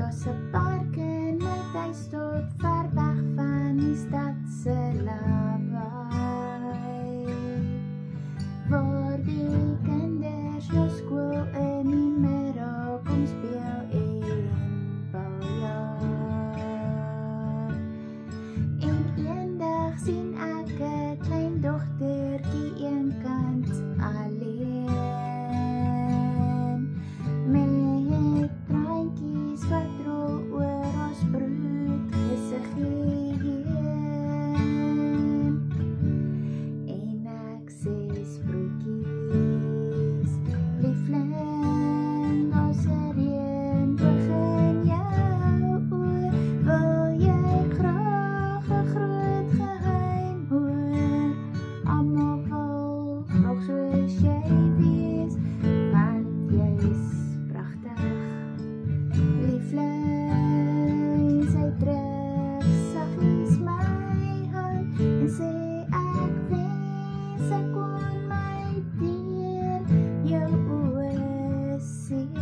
Daar's 'n park in my tuisdorp, ver weg van die stad se lawaai, waar die kinders na skool in die middag kom speel en baljaar. En eendag sien ek 'n klein dogtertjie eenkant alleen, met traantjies wat rol oor haar sproet gesiggie heen. En ek sê sproetjies, liefling, daar's 'n reënboog in jou oë, wil jy graag 'n groot geheim hoor? Almal wil nog soos jy wees, want jy's pragtig, liefling. Sy trek saggies my hand en sê ek wens ek kon my deur jou oë sien.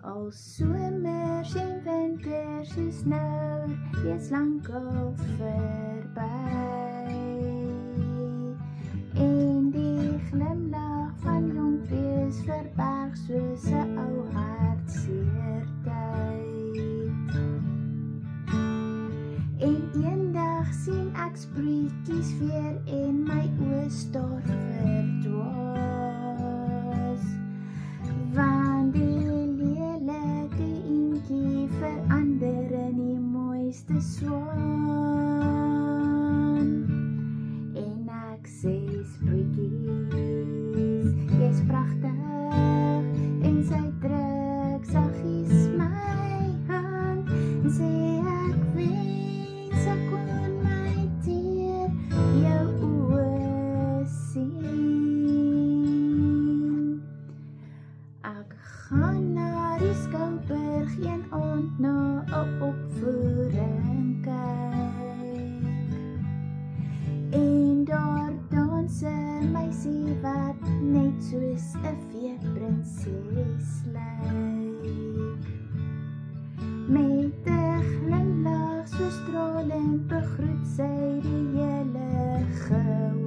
Al somers en winters is nou reeds lankal verby, en die glimlag van jonkwees verberg soos 'n ou hartseer tyd. En eendag sien ek sproetjies weer en my oë staar verdwaas, want die lelike eentjie verander in die mooiste swaan. En ek sê sproetjies, jy's pragtig, en sy druk saggies my hand en sê ek wens ek kon my deur jou oë sien. Ek gaan na die Skouberg een aand na 'n opvoering kyk, en daar dans 'n meisie wat net soos 'n feeprinses lyk. Met 'n glimlag so stralend begroet sy die hele gehoor.